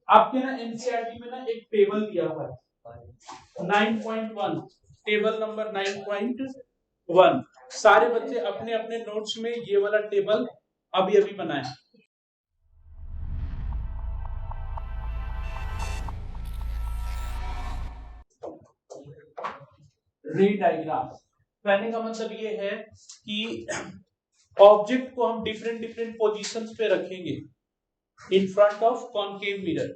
आपके ना एनसीईआरटी में ना एक टेबल दिया हुआ है 9.1, टेबल नंबर 9.1। सारे बच्चे अपने अपने नोट्स में ये वाला टेबल अभी अभी बनाए। रे डायग्राम कहने का मतलब ये है कि ऑब्जेक्ट को हम डिफरेंट डिफरेंट पोजीशंस पे रखेंगे in front of concave mirror.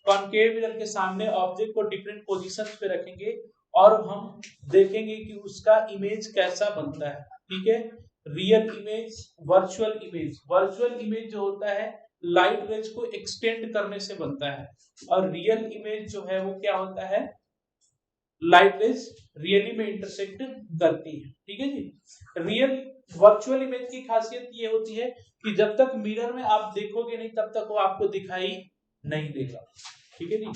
Concave mirror के सामने ऑब्जेक्ट को डिफरेंट पोजीशंस पे रखेंगे और हम देखेंगे कि उसका इमेज कैसा बनता है। ठीक है, real image, virtual image. Virtual image जो होता है लाइट रेज को एक्सटेंड करने से बनता है, और रियल इमेज जो है वो क्या होता है, लाइट रेज रियली में इंटरसेक्ट करती है। ठीक है जी। रियल वर्चुअल इमेज की खासियत ये होती है कि जब तक मिरर में आप देखोगे नहीं तब तक वो आपको दिखाई नहीं देगा। ठीक है जी।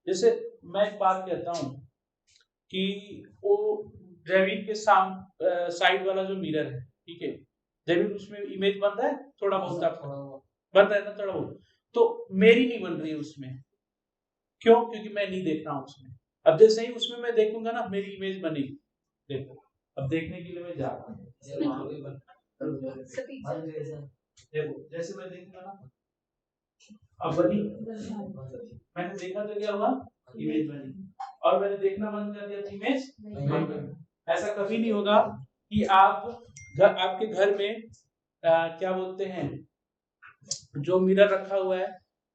जैसे मैं एक बात कहता हूं कि वो ड्राइविंग के साइड वाला जो मिरर है, ठीक है, ड्राइविंग उसमें इमेज बन रहा है थोड़ा बहुत, आपका बन रहा है ना थोड़ा बहुत, तो मेरी नहीं बन रही है उसमें। क्यों? क्योंकि मैं नहीं देख रहा हूं उसमें। अब जैसे ही उसमें मैं देखूंगा ना मेरी इमेज बनेगी। देखो अब देखने के लिए मैं जा रहा हूँ, देखो जैसे मैं देखूंगा ना अब बनी, मैंने देखा तो क्या हुआ, इमेज बनी, और मैंने देखना बंद कर दिया तो इमेज नहीं बनी। ऐसा कभी नहीं होगा कि आपके घर में क्या बोलते हैं, जो मिरर रखा हुआ है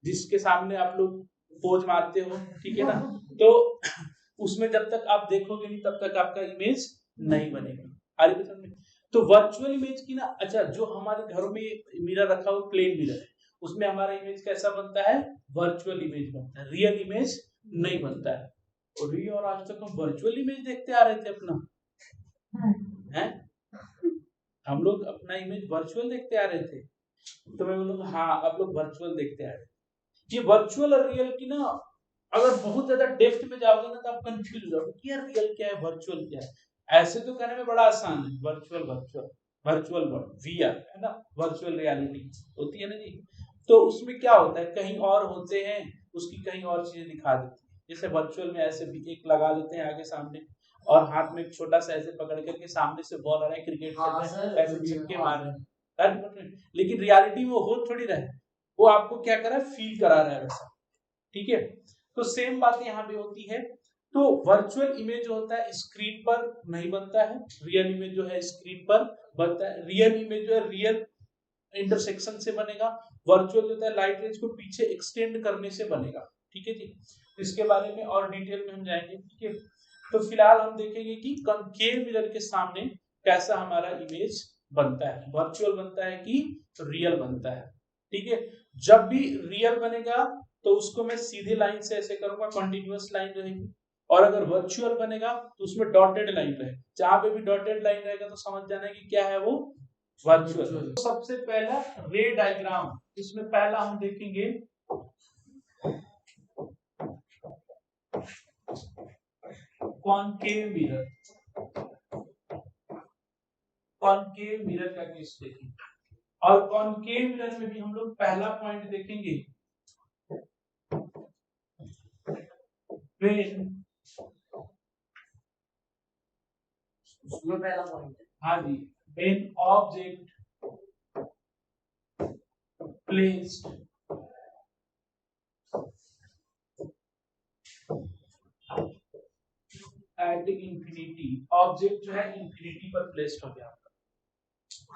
जिसके सामने आप लोग पोज मारते हो, ठीक है ना, तो उसमें जब तक आप देखोगे नहीं तब तक आपका इमेज नहीं बनेगा। तो वर्चुअल इमेज की ना, अच्छा जो हमारे घरों में मिरर रखा हुआ प्लेन मिरर है उसमें हमारा इमेज कैसा बनता है, वर्चुअल इमेज बनता है, रियल इमेज नहीं बनता है। और ये और आज तक हम वर्चुअल इमेज देखते आ रहे थे अपना, हैं? हम लोग अपना इमेज वर्चुअल देखते आ रहे थे। तो मैं बोलूंगा हाँ आप लोग वर्चुअल देखते आ रहे थे। ये वर्चुअल और रियल की ना अगर बहुत ज्यादा डेप्थ में जाओगे ना तो आप कंफ्यूज हो जाओगे कि यार रियल क्या है वर्चुअल क्या है। ऐसे तो कहने में बड़ा आसान है, virtual virtual virtual world VR है ना, वर्चुअल रियलिटी होती है ना जी। तो उसमें क्या होता है, कहीं और होते हैं, उसकी कहीं और चीजें दिखा देती है। जैसे वर्चुअल में ऐसे भी एक लगा देते हैं आगे सामने और हाथ में एक छोटा सा ऐसे पकड़ करके सामने से बॉल आ रहा है, क्रिकेट ऐसे चिपके मार रहे हैं, लेकिन रियलिटी में वो हो थोड़ी रहा है, वो आपको क्या कर रहा है, फील करा रहा है वैसा। ठीक है, तो सेम बात यहाँ पे होती है। तो वर्चुअल इमेज जो होता है स्क्रीन पर नहीं बनता है, रियल इमेज जो है स्क्रीन पर बनता है। रियल इमेज जो है रियल इंटरसेक्शन से बनेगा, वर्चुअल जो है लाइट रेज को पीछे एक्सटेंड करने से बनेगा। ठीक है जी, इसके बारे में और डिटेल में हम जाएंगे। ठीक है, तो फिलहाल हम देखेंगे कि कॉनकेव मिरर के सामने कैसा हमारा इमेज बनता है, वर्चुअल बनता है कि रियल बनता है। ठीक है, जब भी रियल बनेगा तो उसको मैं सीधी लाइन से ऐसे करूंगा, कंटिन्यूअस लाइन रहेगी, और अगर वर्चुअल बनेगा तो उसमें डॉटेड लाइन रहेगी। जहां पे भी डॉटेड लाइन रहेगा तो समझ जाना है कि क्या है वो, वर्चुअल। तो सबसे पहला रे डायग्राम, इसमें पहला हम देखेंगे कॉनकेव मिरर। कॉनकेव मिरर का केस देखेंगे, और कॉनकेव मिरर में भी हम लोग पहला पॉइंट देखेंगे उसमें पहला पॉइंट है, हाँ जी, when object placed at infinity, object जो है इंफिनिटी पर प्लेस्ड हो गया आपका।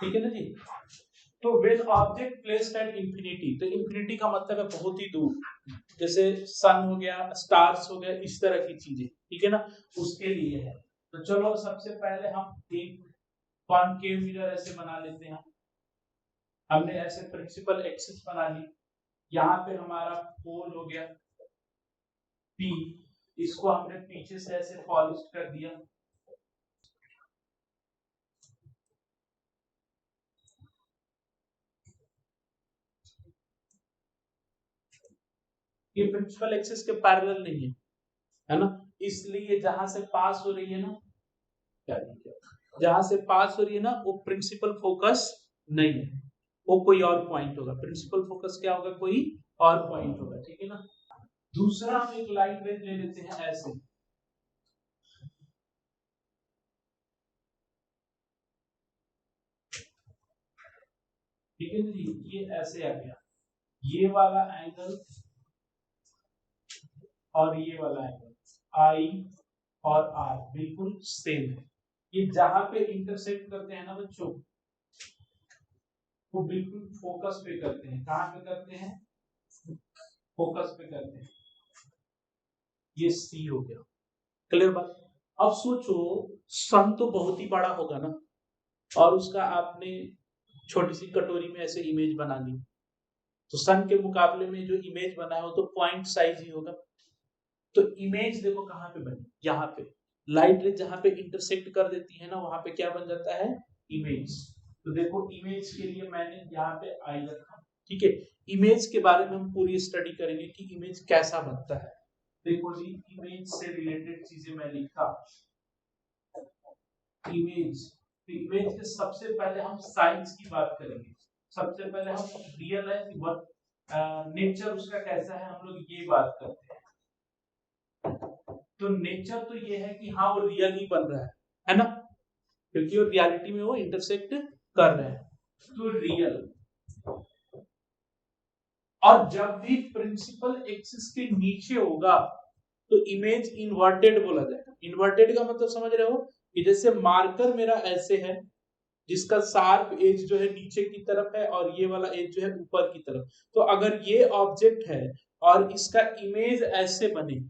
ठीक है ना जी। तो when object placed at infinity, तो इंफिनिटी का मतलब है बहुत ही दूर, जैसे सन हो गया, स्टार्स हो गया, इस तरह की चीजें, ठीक है ना, उसके लिए है। तो चलो सबसे पहले हम एक कॉनकेव मिरर ऐसे बना लेते हैं। हमने ऐसे प्रिंसिपल एक्सिस बना ली, यहाँ पे हमारा पोल हो गया P, इसको हमने पीछे से ऐसे पॉलिश कर दिया। ये प्रिंसिपल एक्सिस के पैरेलल नहीं है ना, इसलिए जहां से पास हो रही है ना, जहां से पास हो रही है ना वो प्रिंसिपल फोकस नहीं है, वो कोई और पॉइंट होगा। प्रिंसिपल फोकस क्या होगा, कोई और पॉइंट होगा। ठीक है ना, दूसरा हम एक लाइट रेज ले लेते हैं ऐसे, ठीक है जी, ये ऐसे आ गया, ये वाला एंगल और ये वाला एंगल आई और आर बिल्कुल सेम है। ये जहां पे इंटरसेक्ट करते हैं ना बच्चों, वो बिल्कुल फोकस पे करते हैं। कहां पे करते हैं? फोकस पे करते हैं। ये सी हो गया, क्लियर बात। अब सोचो सन तो बहुत ही बड़ा होगा ना, और उसका आपने छोटी सी कटोरी में ऐसे इमेज बना दी, तो सन के मुकाबले में जो इमेज बना है वो तो पॉइंट साइज ही होगा। तो इमेज देखो कहां पे बनी, यहाँ पे लाइट रे जहां पे इंटरसेक्ट कर देती है ना, वहां पे क्या बन जाता है? इमेज। तो देखो इमेज के लिए मैंने यहाँ पे आई रखा, ठीक है। इमेज के बारे में हम पूरी स्टडी करेंगे कि इमेज कैसा बनता है। देखो जी, इमेज से रिलेटेड चीजें मैं लिखा, इमेज। तो इमेज के सबसे पहले हम साइज की बात करेंगे। सबसे पहले हम रियल है नेचर उसका कैसा है, हम लोग ये बात करते हैं। तो नेचर तो ये है कि हाँ वो रियल ही बन रहा है ना, क्योंकि वो रियलिटी में वो इंटरसेक्ट कर रहे हैं। तो रियल, और जब भी प्रिंसिपल एक्सिस के नीचे होगा तो इमेज इन्वर्टेड बोला जाएगा। इन्वर्टेड का मतलब समझ रहे हो कि जैसे मार्कर मेरा ऐसे है, जिसका शार्प एज जो है नीचे की तरफ है और ये वाला एज जो है ऊपर की तरफ। तो अगर ये ऑब्जेक्ट है और इसका इमेज ऐसे बने,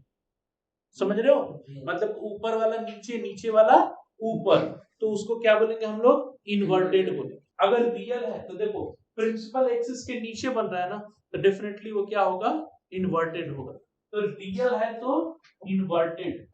समझ रहे हो, मतलब ऊपर वाला नीचे, नीचे वाला ऊपर, तो उसको क्या बोलेंगे हम लोग? इन्वर्टेड बोलेंगे। अगर रियल है तो देखो प्रिंसिपल एक्सिस के नीचे बन रहा है ना, तो डेफिनेटली वो क्या होगा? इन्वर्टेड होगा। तो रियल है तो इन्वर्टेड।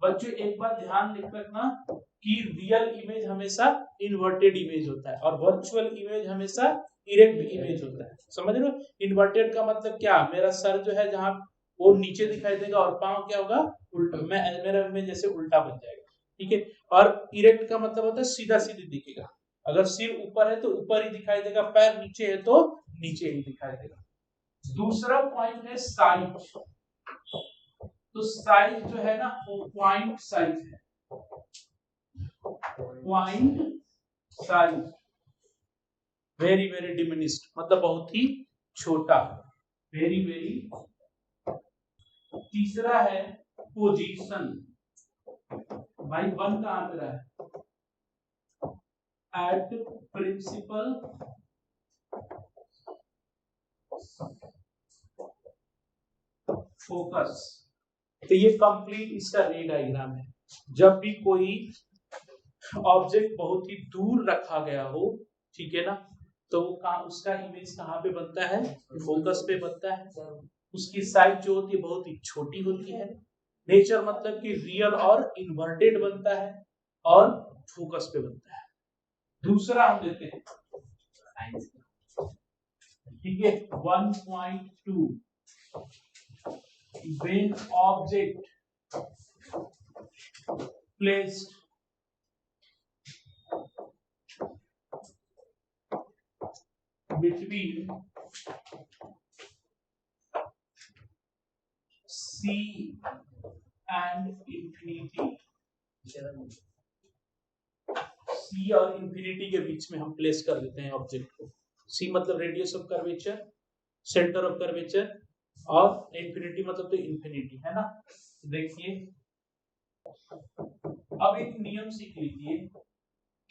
बच्चों एक बात ध्यान लिख रखना कि रियल इमेज हमेशा इन्वर्टेड इमेज होता है और वर्चुअल इमेज हमेशा इरेक्ट इमेज होता है। समझ रहे हो? इन्वर्टेड का मतलब क्या, मेरा सर जो है जहां वो नीचे दिखाई देगा और पांव क्या होगा? उल्टा, मेरा इमेज जैसे उल्टा बन जाएगा, ठीक है। और इरेक्ट का मतलब होता है सीधा सीधी दिखेगा। अगर सिर ऊपर है तो ऊपर ही दिखाई देगा, पैर नीचे है तो नीचे ही दिखाई देगा। दूसरा पॉइंट है साइज। तो साइज जो है ना वो पॉइंट साइज है, point size very very diminished, मतलब बहुत ही छोटा, वेरी वेरी। तीसरा है पोजीशन। भाई वन कहां पे रहा है? At principal focus. तो ये कंप्लीट इसका रे डायग्राम है। जब भी कोई ऑब्जेक्ट बहुत ही दूर रखा गया हो, ठीक है ना, तो उसका इमेज कहाँ पे बनता है? फोकस पे बनता है। उसकी साइज जो होती है बहुत ही छोटी होती है। नेचर मतलब कि रियल और इन्वर्टेड बनता है और फोकस पे बनता है। दूसरा हम देते हैं, ठीक है, 1.2 when object placed between C and infinity, C और इंफिनिटी के बीच में हम प्लेस कर देते हैं ऑब्जेक्ट को। C मतलब radius of curvature, centre of curvature, और इंफिनिटी मतलब तो इंफिनिटी है ना। देखिए अब एक नियम सीख लीजिए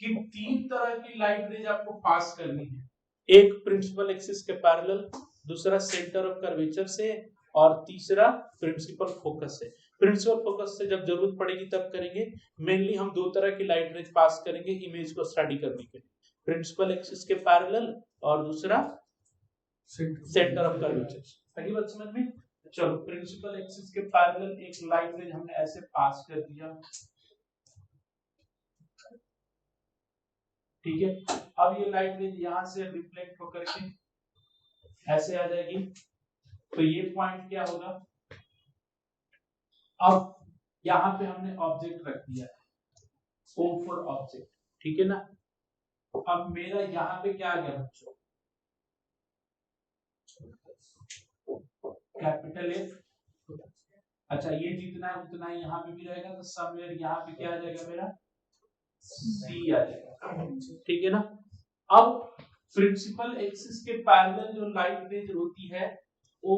कि 3 तरह की लाइट रेज आपको पास करनी है। एक प्रिंसिपल एक्सिस के पैरेलल, दूसरा सेंटर ऑफ कर्वेचर से, और तीसरा प्रिंसिपल फोकस से। प्रिंसिपल फोकस से जब जरूरत पड़ेगी तब करेंगे। मेनली हम 2 तरह की लाइट रेज पास करेंगे इमेज को स्टडी करने के लिए, प्रिंसिपल एक्सिस के पैरेलल और दूसरा सेंटर ऑफ कर्वेचर। पहली बात समझ में? चलो प्रिंसिपल एक्सिस के पैरेलल एक लाइट रेज हमने ऐसे पास कर दिया, ठीक है। अब ये लाइट रेज यहां से रिफ्लेक्ट होकर के ऐसे आ जाएगी, तो ये पॉइंट क्या होगा? अब यहां पे हमने ऑब्जेक्ट रख दिया है, O4 ऑब्जेक्ट, ठीक है ना। अब मेरा यहां पे क्या आ गया बच्चों? Capital F. अच्छा ये जितना है उतना ही यहाँ पे भी रहेगा, तो समवेयर यहाँ पे क्या आ जाएगा मेरा सी आ जाएगा, ठीक है ना। अब प्रिंसिपल एक्सिस के पैरेलल जो लाइट रेज होती है वो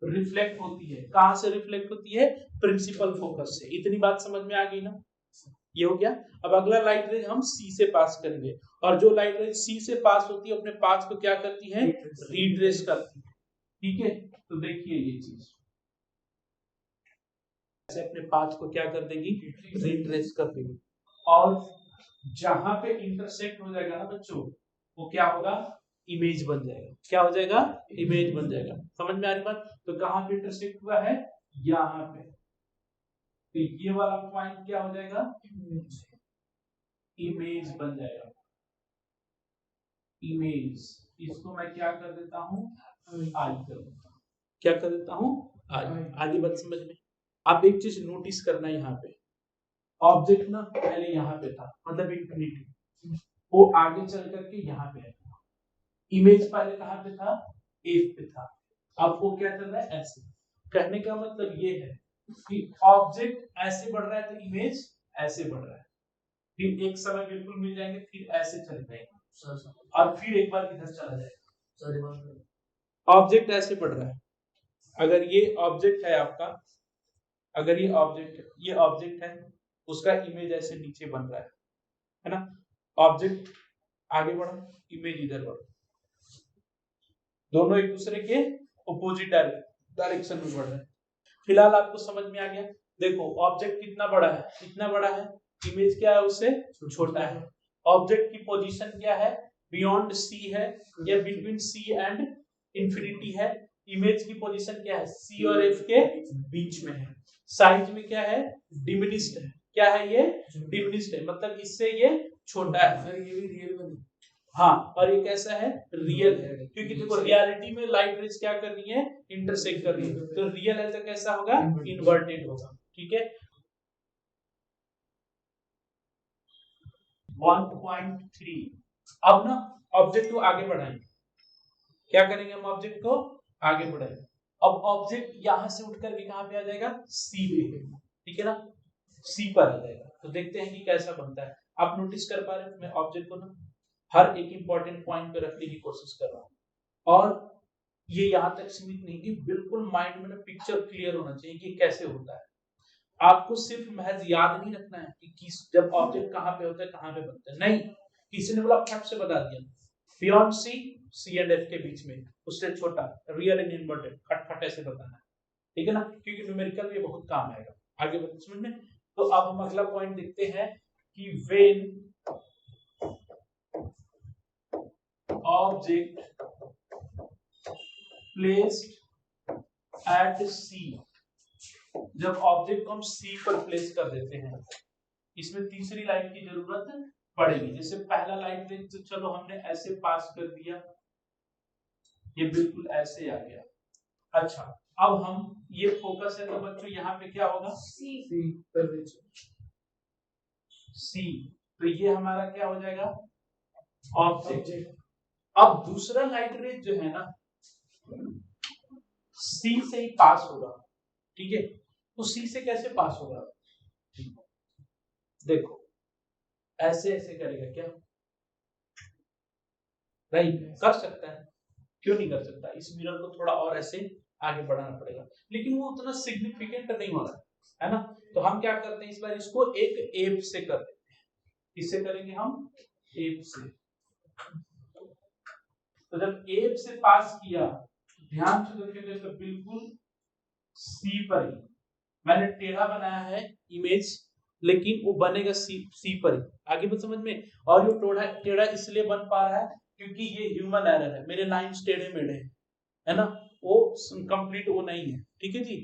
रिफ्लेक्ट होती है, कहां से रिफ्लेक्ट होती है, प्रिंसिपल फोकस से। इतनी बात समझ में आ गई ना, ये हो गया। अब अगला लाइट रेज हम सी से पास करेंगे, और जो लाइट रेज सी से पास होती है अपने पाथ को क्या करती है, रीट्रेस करती है, ठीक है। तो देखिए ये चीज ऐसे अपने पाथ को क्या कर देगी, रीट्रेस कर देगी, और जहां पे इंटरसेक्ट हो जाएगा ना बच्चों, वो क्या होगा, इमेज बन जाएगा। क्या हो जाएगा, इमेज बन जाएगा। समझ में आ रही बात। तो कहां पे इंटरसेक्ट हुआ है, यहाँ पे, तो ये वाला पॉइंट क्या हो जाएगा, इमेज बन जाएगा, इमेज। इसको मैं क्या कर देता हूं, आई कर देता हूं, क्या कर देता हूं, आई। आगे बात समझ में। आप एक चीज नोटिस करना, यहाँ पे ऑब्जेक्ट ना पहले यहाँ पे था, मतलब इंफिनिटी, वो आगे चल करके यहाँ पे आएगा। इमेज पहले कहाँ पे था, एफ पे था, अब वो क्या चल रहा है, ऐसे। कहने का मतलब ये है कि ऑब्जेक्ट ऐसे बढ़ रहा है तो इमेज ऐसे बढ़ रहा है, फिर एक समय बिल्कुल मिल जाएंगे, फिर ऐसे चले जाएंगे, और फिर एक बार इधर चला जाएगा। ऑब्जेक्ट ऐसे बढ़ रहा है, अगर ये ऑब्जेक्ट है आपका, अगर ये ऑब्जेक्ट है, उसका इमेज ऐसे नीचे बन रहा है ना। ऑब्जेक्ट आगे बढ़ा, इमेज इधर बढ़ा, दोनों एक दूसरे के अपोजिट डायरेक्शन में बढ़ रहे हैं। फिलहाल आपको समझ में आ गया। देखो ऑब्जेक्ट कितना बड़ा है, इतना बड़ा है, इमेज क्या है उससे छोटा है। ऑब्जेक्ट की पोजीशन क्या है, बियॉन्ड सी है या बिटवीन सी एंड इंफिनिटी है। इमेज की पोजीशन क्या है, सी और एफ के बीच में है। साइज में क्या है, डिमिनिश्ड है। क्या है ये, डिमिनिश्ड है, मतलब इससे ये छोटा है। सर ये भी रियल में, हाँ, और ये कैसा है, रियल है, क्योंकि देखो रियलिटी में लाइट रेज क्या कर रही है, इंटरसेक्ट कर रही है, तो रियल है तो कैसा होगा, इन्वर्टेड होगा, ठीक है। 1.3 अब ना ऑब्जेक्ट को आगे बढ़ाएंगे, क्या करेंगे हम, ऑब्जेक्ट को आगे बढ़ाएंगे। अब ऑब्जेक्ट यहां से उठ करके कहां पे आ जाएगा, सी पे, ठीक है ना, सी पर आ जाएगा। तो देखते हैं कि कैसा बनता है। आप नोटिस कर पा रहे हैं, मैं ऑब्जेक्ट को ना हर एक इंपॉर्टेंट पॉइंट पे रखने की कोशिश कर रहा हूँ, और ये यहां तक सीमित नहीं कि बिल्कुल माइंड में ना पिक्चर क्लियर होना चाहिए कि कैसे होता है। आपको सिर्फ महज याद नहीं रखना है कि किस, जब ऑब्जेक्ट कहां पे होता है, कहां पे बनता है, नहीं, किसी ने बोला फट से बता दिया, beyond C, C and F के बीच में, उससे छोटा, रियल एंड इन्वर्टेड, खटखट ऐसे बताना है, ठीक है ना, क्योंकि न्यूमेरिकल में बहुत काम आएगा आगे बढ़ते समझ में। तो अब हम अगला पॉइंट देखते हैं कि व्हेन ऑब्जेक्ट प्लेस्ड एट सी, जब ऑब्जेक्ट को हम सी पर प्लेस कर देते हैं, इसमें तीसरी लाइन की जरूरत पड़ेगी। जैसे पहला लाइन में तो चलो हमने ऐसे पास कर दिया, ये बिल्कुल ऐसे आ गया। अच्छा अब हम ये फोकस है तो बच्चों यहाँ पे क्या होगा, सी, तो ये हमारा क्या हो जाएगा, ऑब्जेक्ट। अब दूसरा लाइट रेज जो है ना, सी से ही पास होगा, ठीक है। तो सी से कैसे पास होगा, देखो ऐसे ऐसे करेगा क्या, राइट, कर सकता है, क्यों नहीं कर सकता। इस मिरर को थोड़ा और ऐसे आगे बढ़ाना पड़ेगा, लेकिन वो उतना सिग्निफिकेंट नहीं हो रहा है ना। तो हम क्या करते हैं, इस बार इसको एक एप से कर देते हैं। किससे करेंगे हम, एप से। तो जब एप से पास किया, ध्यान से देखिए तो बिल्कुल सी पर ही, मैंने टेढ़ा बनाया है इमेज, लेकिन वो बनेगा सी पर ही, आगे बात समझ में। और ये टेढ़ा इसलिए बन पा रहा है क्योंकि ये ह्यूमन एरर है, मेरे लाइंस टेढ़े मेढ़े है ना, वो कंप्लीट वो नहीं है, ठीक है जी।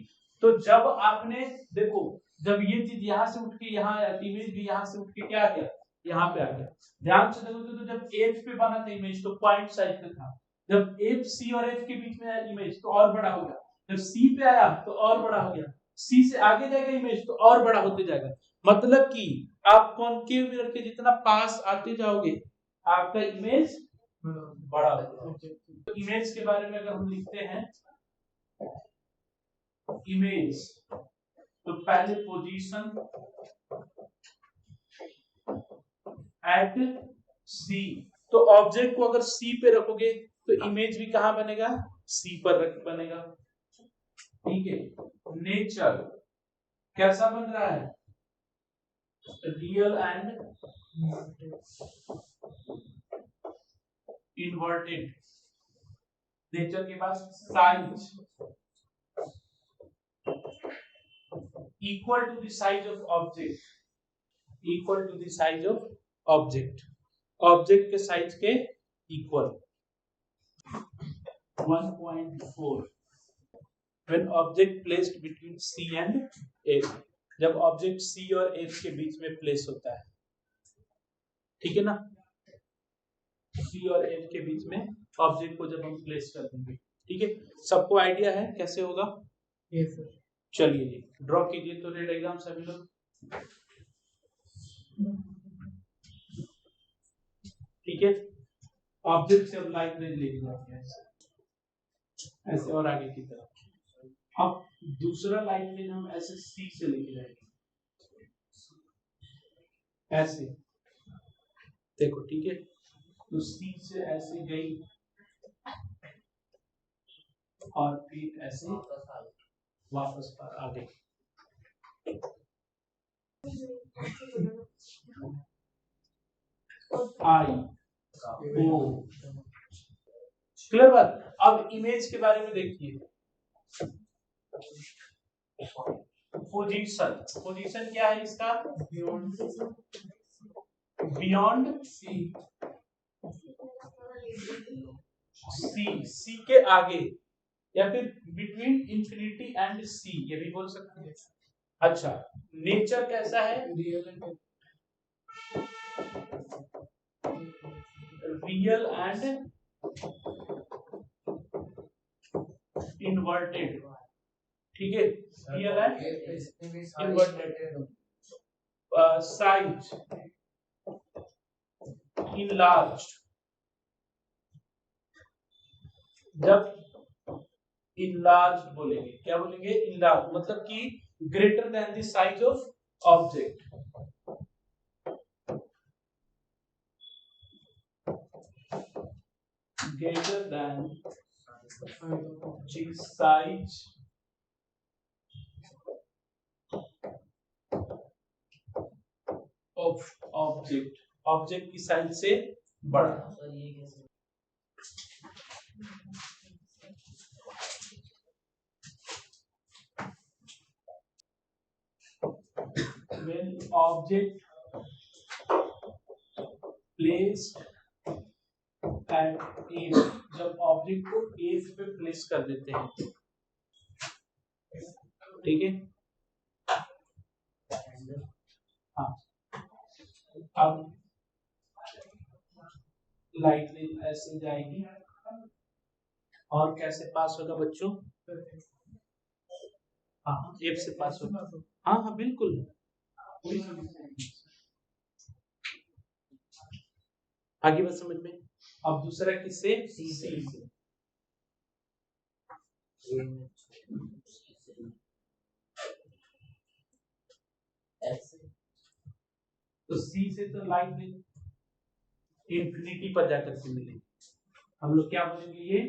तो जब आपने देखो, जब ये चीज यहाँ से उठ के यहाँ आया, इमेज भी यहाँ से उठ के क्या आ गया, यहाँ पे आ गया। ध्यान से देखो तो जब एफ पे बना था इमेज तो पॉइंट साइज पे था, जब एफ सी और एफ के बीच में आया इमेज तो और बड़ा हो गया, जब सी पे आया तो और बड़ा हो गया, सी से आगे जाएगा इमेज तो और बड़ा होते जाएगा। मतलब कि आप कॉनकेव मिरर के जितना पास आते जाओगे आपका इमेज बड़ा होगा। तो इमेज के बारे में अगर हम लिखते हैं इमेज, तो पहले पोजीशन एट सी, तो ऑब्जेक्ट को अगर सी पे रखोगे तो इमेज भी कहां बनेगा, सी पर बनेगा। ठीक है, नेचर कैसा बन रहा है, रियल एंड इन्वर्टेड। नेचर के पास size equal to the size of object, equal to the size of object, object के साइज के equal. 1.4 when object placed between C and F, जब ऑब्जेक्ट C और F के बीच में प्लेस होता है, ठीक है ना, C और F के बीच में ऑब्जेक्ट को जब हम प्लेस कर देंगे, ठीक है। सबको आइडिया है कैसे होगा? Yes sir. चलिए जी ड्रॉ कीजिए तो रेड डायग्राम सभी लोग। ठीक है, ऑब्जेक्ट से अब लाइन रेंज लेके जाते हैं ऐसे और आगे की तरफ। अब दूसरा लाइन रेंज हम ऐसे सी से लेके जाएंगे ऐसे, देखो ठीक है, तो सी से ऐसे गई और फिर ऐसे वापस पर आ गई। आई ओ, क्लियर बात। अब इमेज के बारे में देखिए, पोजीशन, पोजीशन क्या है इसका, बियॉन्ड सी, सी के आगे, या फिर बिटवीन इंफिनिटी एंड सी, ये भी बोल सकते हैं। अच्छा, नेचर कैसा है, रियल एंड इन्वर्टेड, ठीक है, real and inverted. Size enlarged, जब इनलार्ज्ड बोलेंगे, क्या बोलेंगे, इनलार्ज, मतलब कि greater than the size of object, greater than the size of object, object की साइज से बड़ा। When object placed at A, जब ऑब्जेक्ट को A पे प्लेस कर देते हैं, ठीक है। हाँ, अब लाइट ऐसे जाएगी और कैसे पास होगा बच्चों, हाँ एफ से पास होगा, हाँ हाँ बिल्कुल। आगे बात समझ में। अब दूसरा किससे, सी से, तो सी से तो लाइन इंफिनिटी पर जाकर के मिलेगी, हम लोग क्या बोलेंगे ये,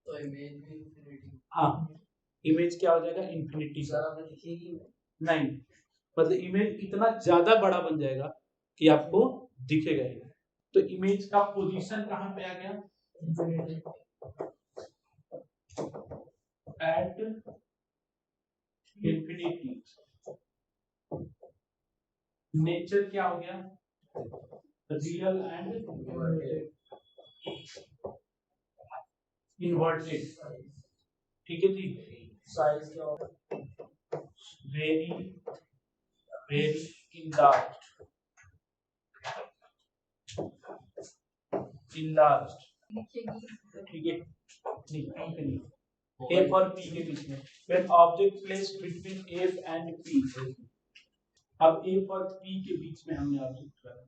तो इमेज भी इंफिनिटी, हाँ इमेज क्या हो जाएगा, इंफिनिटी दिखेगी नहीं, मतलब इमेज इतना ज्यादा बड़ा बन जाएगा कि आपको दिखेगा ही। तो इमेज का पोजीशन कहां पे आ गया, एट इंफिनिटी। नेचर क्या हो गया, रियल एंड इन्वर्टेड, ठीक है जी। साइज क्या होगा, वेरी वेरी enlarged, enlarged, ठीक है, नहीं F और P के बीच में, when object placed between F and P, अब F और P के बीच में हमने ऑब्जेक्ट रखा,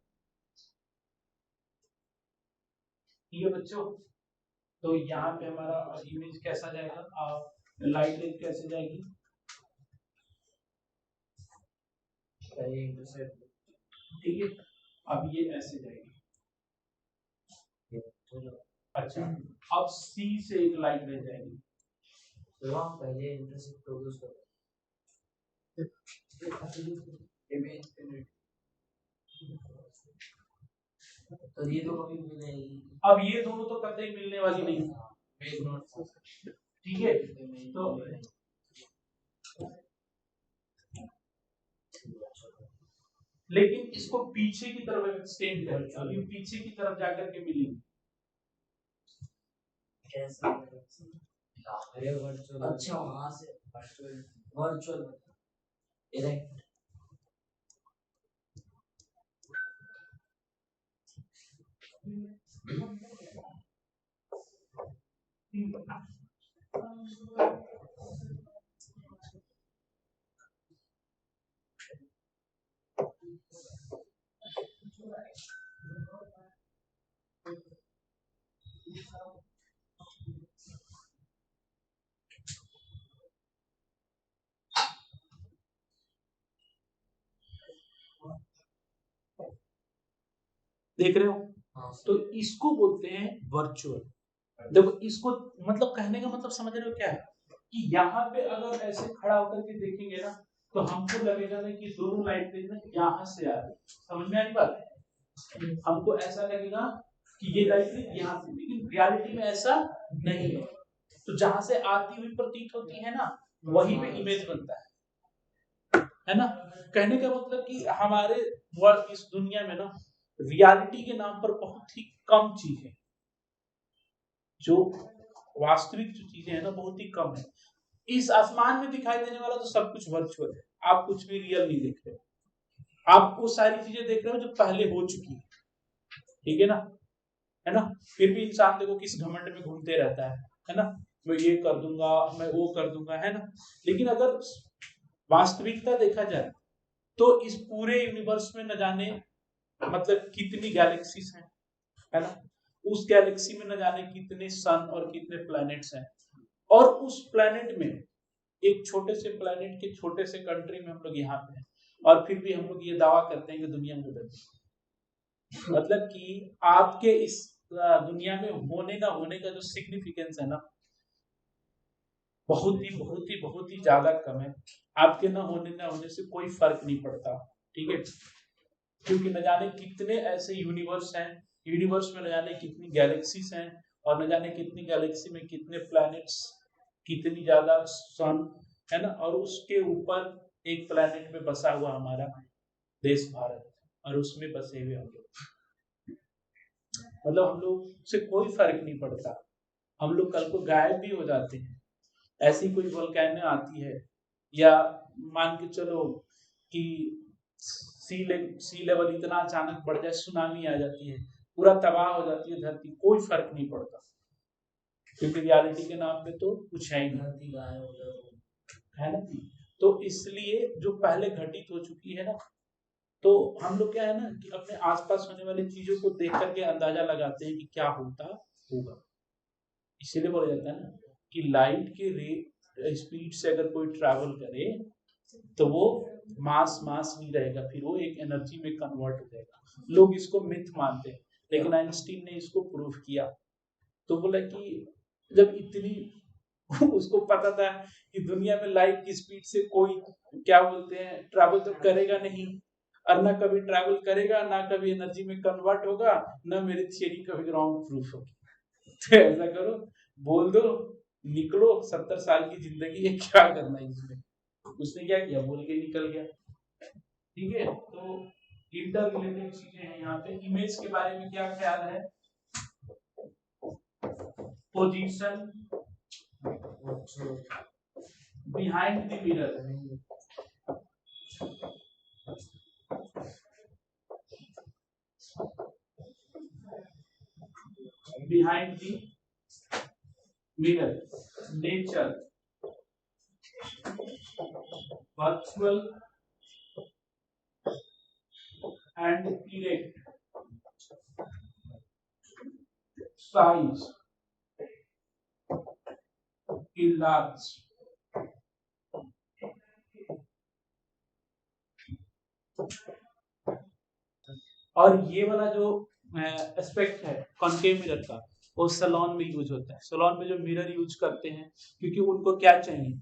ठीक है बच्चों। तो यहाँ पे हमारा इमेज कैसा जाएगा, लाइट रेज कैसे जाएगी, ठीक है। अब ये ऐसे जाएगी। अच्छा, अब सी से एक लाइट रेज जाएगी, पहले इंटरसेप्ट होगी उसको तो ये तो कभी मिलेगी। अब ये दोनों तो कतई मिलने वाली नहीं, ठीक है। तो लेकिन इसको पीछे की तरफ एक्सटेंड करें, अभी पीछे की तरफ जाकर के मिलेगी कैसे? अरे वर्चुअल, अच्छा वहां से वर्चुअल इरेक्ट देख रहे हो। तो इसको बोलते हैं वर्चुअल। देखो इसको मतलब कहने का मतलब समझ रहे हो क्या है, कि यहाँ पे अगर ऐसे खड़ा होकर के देखेंगे ना तो हमको लगेगा ना कि दोनों लाइट यहाँ से आ रही, समझ में आई बात, हमको ऐसा लगेगा कि ये लाइट यहाँ से, लेकिन रियलिटी में ऐसा नहीं है। तो जहां से आती हुई प्रतीत होती है ना, वही पे इमेज बनता है ना। कहने का मतलब कि हमारे इस दुनिया में ना रियलिटी के नाम पर बहुत ही कम चीजें, जो वास्तविक जो चीजें है ना बहुत ही कम है। इस आसमान में दिखाई देने वाला तो सब कुछ वर्चुअल है, आप कुछ भी रियल नहीं देख रहे, आप वो सारी चीजें देख रहे हो जो पहले हो चुकी है, ठीक है ना, है ना। फिर भी इंसान देखो किस घमंड में घूमते रहता है ना, मैं ये कर दूंगा, मैं वो कर दूंगा, है ना। लेकिन अगर वास्तविकता देखा जाए तो इस पूरे यूनिवर्स में न जाने मतलब कितनी गैलेक्सीज हैं, है ना। उस गैलेक्सी में न जाने कितने सन और कितने प्लैनेट्स हैं, और उस प्लैनेट में एक छोटे से प्लैनेट के छोटे से कंट्री में हम लोग यहाँ पे हैं, और फिर भी हम लोग ये दावा करते हैं कि दुनिया में बदल, मतलब कि आपके इस दुनिया में होने ना होने का जो सिग्निफिकेंस है ना, बहुत ही ज्यादा कम है। आपके ना होने से कोई फर्क नहीं पड़ता, ठीक है। क्योंकि न जाने कितने ऐसे यूनिवर्स हैं, यूनिवर्स में न जाने कितनी गैलेक्सीज हैं, और न जाने कितनी गैलेक्सी में कितने प्लैनेट्स, कितनी ज्यादा सन, है ना। और उसके ऊपर एक प्लैनेट में बसा हुआ हमारा देश भारत, और उसमें बसे हुए हम लोग, मतलब हम लोग से कोई फर्क नहीं पड़ता। हम लोग कल को गायब भी हो जाते हैं, ऐसी कोई वोल्केनो आती है, या मान के चलो कि सी लेवल इतना अचानक बढ़ जाए, सुनामी आ जाती है, पूरा तबाह हो जाती है धरती, कोई फर्क नहीं पड़ता, क्योंकि रियलिटी के नाम पे तो कुछ है ही नहीं, है ना। तो इसलिए जो पहले घटित हो चुकी है ना, तो हम लोग क्या है ना कि अपने आसपास होने वाली चीजों को देख करके अंदाजा लगाते हैं कि क्या होता होगा। इसीलिए बोला जाता है ना कि लाइट के रे स्पीड से अगर कोई ट्रैवल करे तो वो मास नहीं रहेगा, फिर वो एक एनर्जी में कन्वर्ट हो जाएगा। लोग इसको मिथ मानते हैं, लेकिन आइंस्टीन ने इसको प्रूव किया। तो बोला कि जब इतनी उसको पता था कि दुनिया में लाइट की स्पीड से कोई क्या बोलते हैं ट्रैवल तो करेगा नहीं, और ना कभी ट्रैवल करेगा, ना कभी एनर्जी में कन्वर्ट होगा, ना मेरी थियरी कभी रॉन्ग प्रूफ होगी। तो ऐसा करो, बोल दो, निकलो, 70 साल की जिंदगी है, क्या करना है इसमें। उसने क्या किया, बोल के निकल गया, ठीक है। तो इंटर रिलेटेड चीजें हैं यहाँ पे। इमेज के बारे में क्या ख्याल है, position behind the mirror, behind the mirror, nature, virtual and erect, size, इलार्ज। और ये वाला जो एस्पेक्ट है कॉन्केव मिरर का, वो सैलून में यूज होता है। सैलून में जो मिरर यूज करते हैं, क्योंकि उनको क्या चाहिए,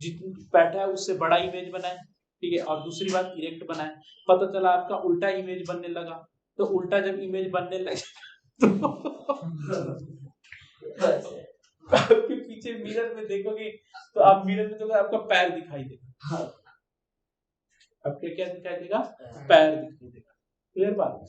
जितनी बैठा है उससे बड़ा इमेज बनाए, ठीक है, और दूसरी बात इरेक्ट बनाए। पता चला आपका उल्टा इमेज बनने लगा, तो उल्टा जब इमेज बनने लगे तो आपके पीछे मिरर में देखोगे तो आप मिरर में देखोगे आपका पैर दिखाई देगा, आपके क्या दिखाई देगा, पैर दिखाई देगा। क्लियर बात।